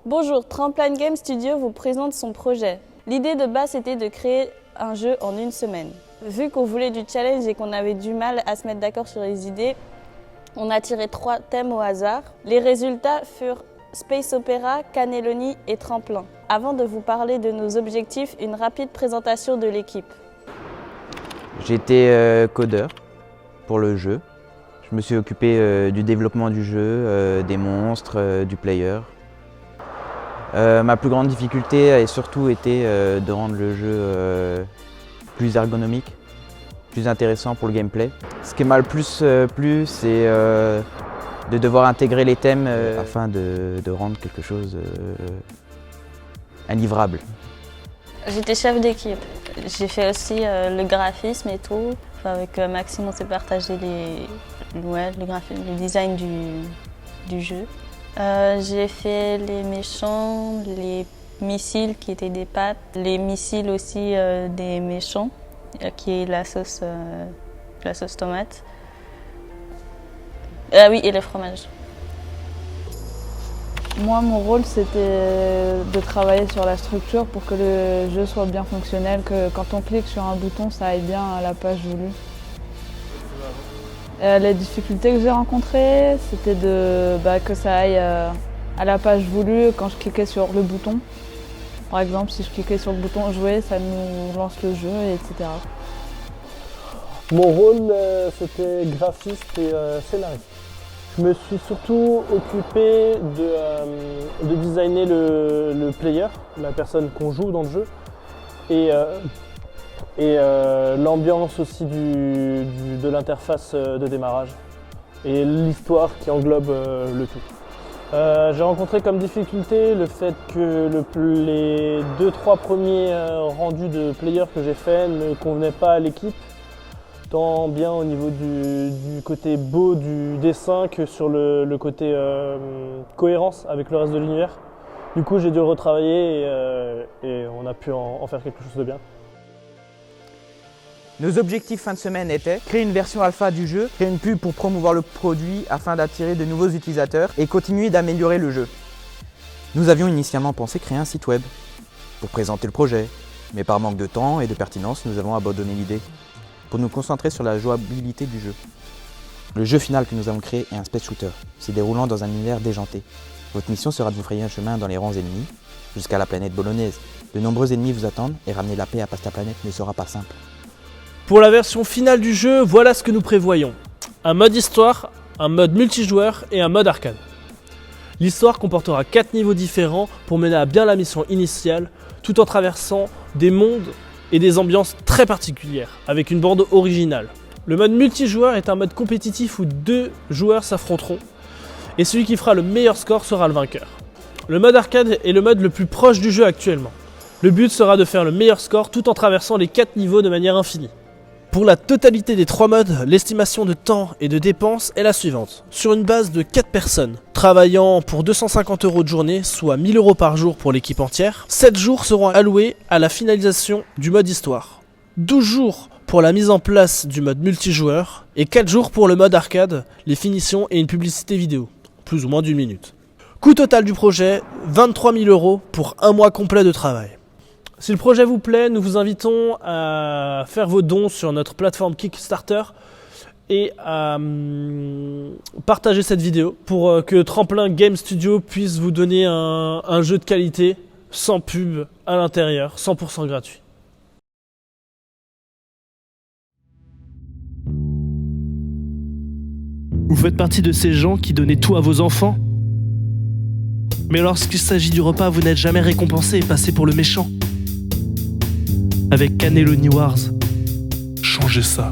Bonjour, Trampoline Game Studio vous présente son projet. L'idée de base était de créer un jeu en une semaine. Vu qu'on voulait du challenge et qu'on avait du mal à se mettre d'accord sur les idées, on a tiré 3 thèmes au hasard. Les résultats furent Space Opera, Cannelloni et Tremplin. Avant de vous parler de nos objectifs, une rapide présentation de l'équipe. J'étais codeur pour le jeu. Je me suis occupé du développement du jeu, des monstres, du player. Ma plus grande difficulté a surtout été de rendre le jeu plus ergonomique, plus intéressant pour le gameplay. Ce qui m'a le plus plu, c'est de devoir intégrer les thèmes afin de rendre quelque chose livrable. J'étais chef d'équipe. J'ai fait aussi le graphisme et tout. Avec Maxime, on s'est partagé le design du jeu. J'ai fait les méchants, les missiles qui étaient des pâtes, les missiles aussi des méchants, qui est la sauce tomate. Ah oui, et le fromage. Moi, mon rôle, c'était de travailler sur la structure pour que le jeu soit bien fonctionnel, que quand on clique sur un bouton, ça aille bien à la page voulue. Les difficultés que j'ai rencontrées, c'était que ça aille à la page voulue quand je cliquais sur le bouton. Par exemple, si je cliquais sur le bouton jouer, ça nous lance le jeu, etc. Mon rôle, c'était graphiste et scénariste. Je me suis surtout occupé de designer le player, la personne qu'on joue dans le jeu, et l'ambiance aussi de l'interface de démarrage et l'histoire qui englobe le tout. J'ai rencontré comme difficulté le fait que les 2-3 premiers rendus de player que j'ai faits ne convenaient pas à l'équipe, tant bien au niveau du côté beau du dessin que sur le côté cohérence avec le reste de l'univers. Du coup, j'ai dû le retravailler et on a pu en faire quelque chose de bien. Nos objectifs fin de semaine étaient créer une version alpha du jeu, créer une pub pour promouvoir le produit afin d'attirer de nouveaux utilisateurs et continuer d'améliorer le jeu. Nous avions initialement pensé créer un site web pour présenter le projet, mais par manque de temps et de pertinence, nous avons abandonné l'idée pour nous concentrer sur la jouabilité du jeu. Le jeu final que nous avons créé est un space shooter, se déroulant dans un univers déjanté. Votre mission sera de vous frayer un chemin dans les rangs ennemis jusqu'à la planète bolognaise. De nombreux ennemis vous attendent et ramener la paix à Pasta Planet ne sera pas simple. Pour la version finale du jeu, voilà ce que nous prévoyons. Un mode histoire, un mode multijoueur et un mode arcade. L'histoire comportera 4 niveaux différents pour mener à bien la mission initiale, tout en traversant des mondes et des ambiances très particulières, avec une bande originale. Le mode multijoueur est un mode compétitif où 2 joueurs s'affronteront, et celui qui fera le meilleur score sera le vainqueur. Le mode arcade est le mode le plus proche du jeu actuellement. Le but sera de faire le meilleur score tout en traversant les 4 niveaux de manière infinie. Pour la totalité des 3 modes, l'estimation de temps et de dépenses est la suivante. Sur une base de 4 personnes, travaillant pour 250 € de journée, soit 1000 € par jour pour l'équipe entière, 7 jours seront alloués à la finalisation du mode histoire, 12 jours pour la mise en place du mode multijoueur, et 4 jours pour le mode arcade, les finitions et une publicité vidéo, plus ou moins d'1 minute. Coût total du projet, 23 000 € pour un mois complet de travail. Si le projet vous plaît, nous vous invitons à faire vos dons sur notre plateforme Kickstarter et à partager cette vidéo pour que Trampoline Game Studio puisse vous donner un jeu de qualité, sans pub, à l'intérieur, 100% gratuit. Vous faites partie de ces gens qui donnaient tout à vos enfants. Mais lorsqu'il s'agit du repas, vous n'êtes jamais récompensé et passez pour le méchant. Avec Cannelloni Wars, changez ça.